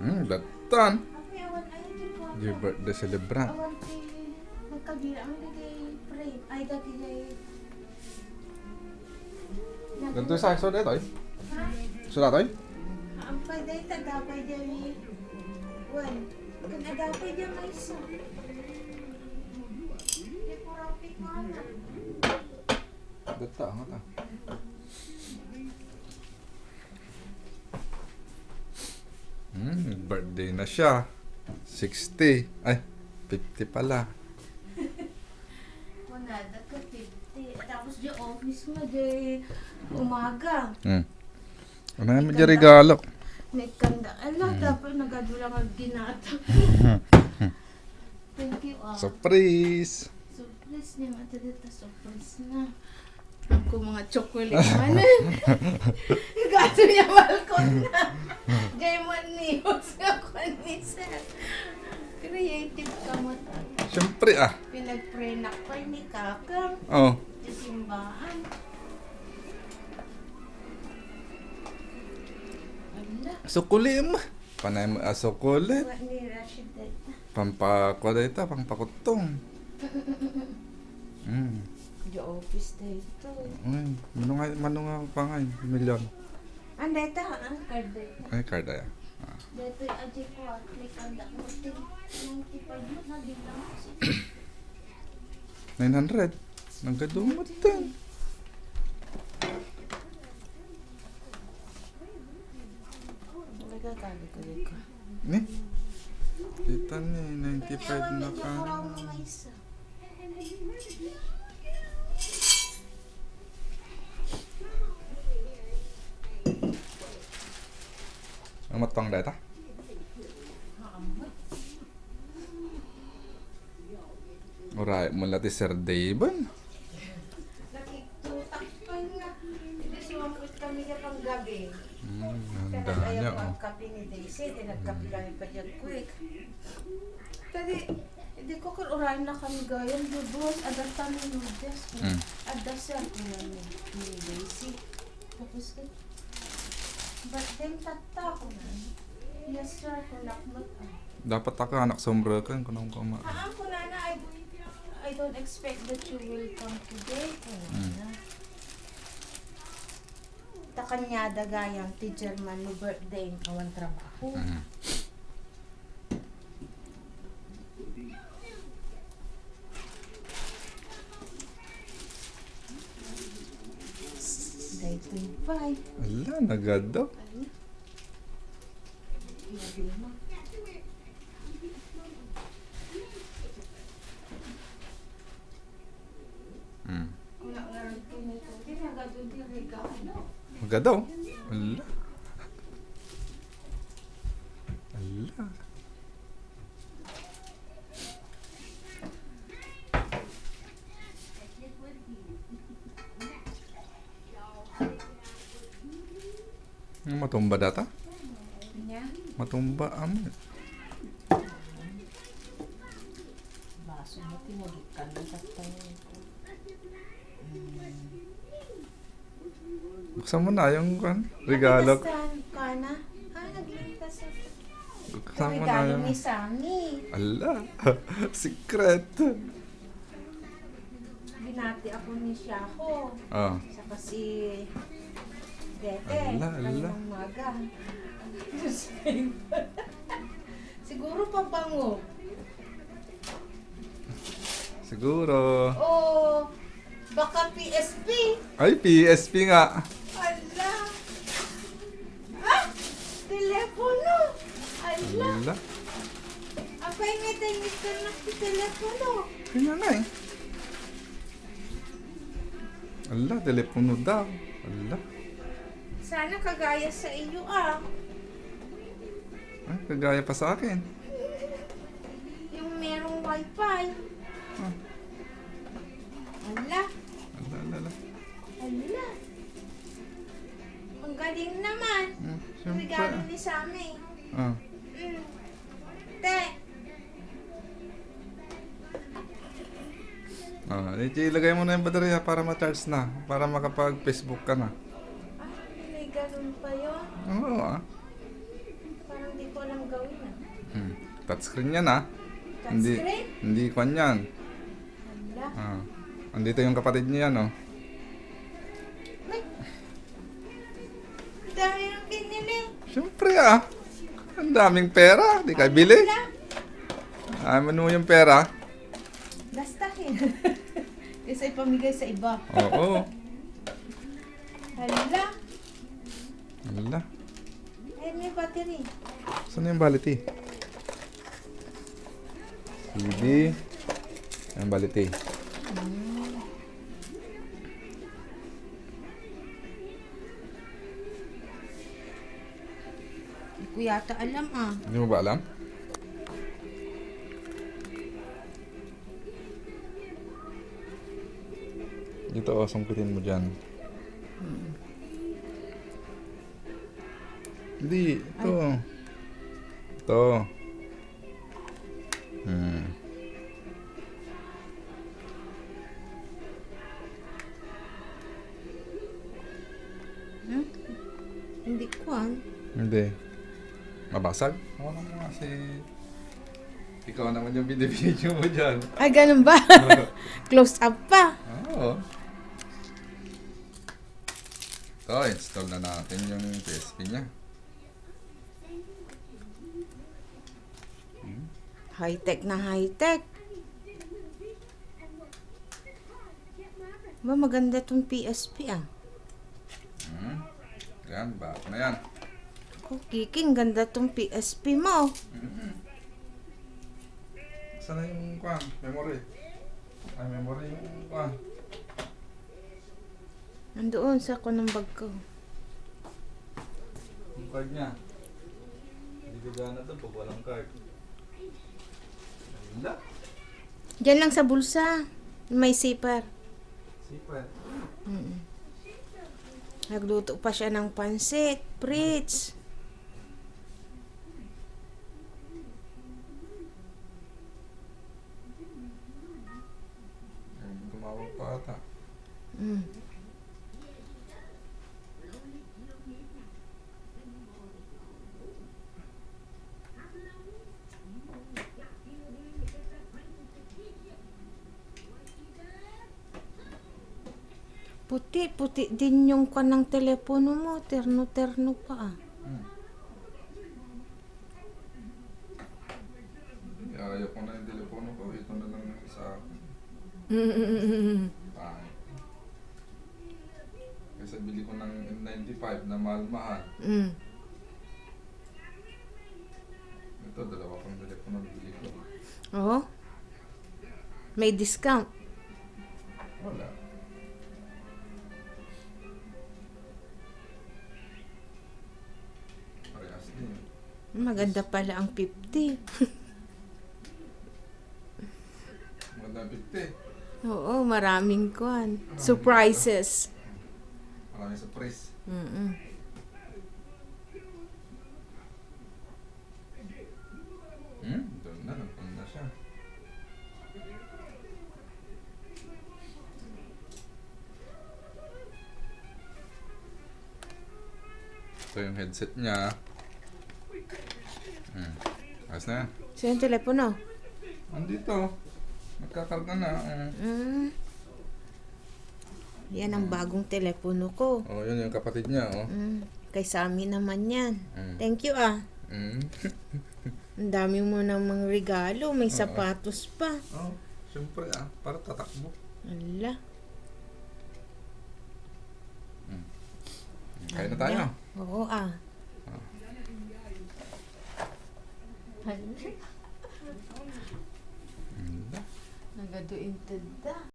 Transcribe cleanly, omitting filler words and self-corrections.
Datan. Apa awan ay di ko. Your birthday celebrant. Awan ti nagkabira ang kay frame. Ay dati kay. Ganito sa so dito eh. Ha? So dito eh. Ang pwede tagapay dyan wan. Kung agapay dyan may isa. Di po rapik mo na. Data ang ata. Birthday na siya. 60. Ay, 50 pala. Manada ka 50. Tapos di office mo di umaga. Ano nga mo dyan regalo? May kanda. Ala, dapat nagadulang ang ginata. Thank you, Surprise! Surprise niya nga dito. Surprise na. Ako mga chocolate manan. Gato niya balkon na. Jayman News ako ni Sir. Creative ka mo tayo. Siyempre ah. Pinag-prenak pa ni Kakang. Oh. Sa simbahan. Ala. Sukulim. Panay mo sukulit. Wa ni Rashid dito. Pampakulita, pampakutong. Di office dito. Manunga pa nga yun. Milyon. Ang dito, ang card dito. Ay, card ay. Dito yung aji ko at may kanda mo. Yung tipad mo na din lang kasi. 900. Nagkadumot din. Nagkakali ko dito. Ni? Kita ni, 95 na ka. Ang matang data? Alright, mula ti Sir Daven. Nakitutak pa nga. Hindi sumapit kami ka pang gabi. Handa Kaya niya, ayaw oh. ang kape ni Daisy. Tinagkape lang pa dyan quick. Tadi, hindi ko karurahin na kami gayan. Bubos, adat tayo noodles. Adat siya ko ni Daisy. Tapos ka, ba't din tata ko na? Yes sir, kunakmat ah. Dapat ako anak sombra kan kung ko ma. Ko na I don't expect that you will come today. Takanyada gayang ti German no birthday kawan trabaho. Day 25. Ala, nagado. Magado. Ala. Ala. Matumba data? Nya? Matumba amin. Baso mo tinagikan na sa tayo ko. Buksan mo na yung regalo. Naglistahan ka na? Naglintas ako. Buksan mo na Regalo yung... ni Sammy. Ala. Secret. Binati ako ni Shaho. Oh. Saka si Dete. Ala. Kaninang umaga. Siguro pabango. Siguro. O baka PSP. Ay, PSP nga. Ala. Telepono. Ala. Ala. Apay nga tayo na si telepono. Kanya na eh. Ala, telepono daw. Ala. Sana kagaya sa iyo ah. Ay, kagaya pa sa akin. Yung merong wifi. Ah. Ala. Ala. Ala. Ang galing naman. Regalo Siyempre. ni Sammy. Ah. Te. Ilagay mo na yung baterya para ma-charge na. Para makapag-Facebook ka na. May ganun pa yun. Oo ah. Parang di ko alam gawin. Touchscreen yan ah. Hindi, Touchscreen? hindi kwan yan. Hala. Ah. Andito yung kapatid niya yan oh. Dami yung binili. Siyempre ah. Ang daming pera. Di ka bili. Hala. Amin mo yung pera. Gastahin. Kaysa ipamigay sa iba. Oo. Hala. Wala. Ayun may battery. Saan yung baliti? CD. Yung baliti. Hindi ko yata alam ah. Hindi mo ba alam? Dito oh, sungkitin mo dyan. Hindi, ito. Ito. Hmm. Hindi ko ah. Hindi. Mabasag? Oo naman kasi. Ikaw naman yung binibidyo mo dyan. Ay, ganun ba? Close up pa. Oo. Ito, install na natin yung PSP niya. High-tech na high-tech. Ba, maganda tong PSP ah. Yan, back na yan. Oh, Kiking, ganda tong PSP mo. Saan na yung kwan? Memory? Ay, memory yung kwan. Nandoon sa ko ng bag ko. Yung card niya. Hindi gagana ito pag walang card. Wala. Diyan lang sa bulsa. May zipper. Sipad. Nagluto pa siya ng pansit. Fritz. Tumawag pa ata. Mm. Puti din yung kanang telepono mo. Terno-terno pa ah. Ayaw ko na yung telepono ko. Ito na lang yung isa akin. Pangit. Kasi bili ko ng N95 na mahal-mahal. Ito, dalawa pang telepono bili ko. Oo. May discount. Wala. Parehas din. Maganda pala ang 50. Maganda 50. Oo, maraming kwan. Surprises. Maraming surprise. Doon na, nagpunta siya. Ito yung headset niya. Ayos na yan. So yung telepono? Andito. Nagkakarga na. Yan ang bagong telepono ko. Oh, yun yung kapatid niya, oh. Kay Sammy naman yan. Thank you ah. Ang dami mo namang regalo. May sapatos pa. Oh, siyempre ah. Para tatakbo. Ala. Kain na tayo. Oo ah. Nagaduin tada.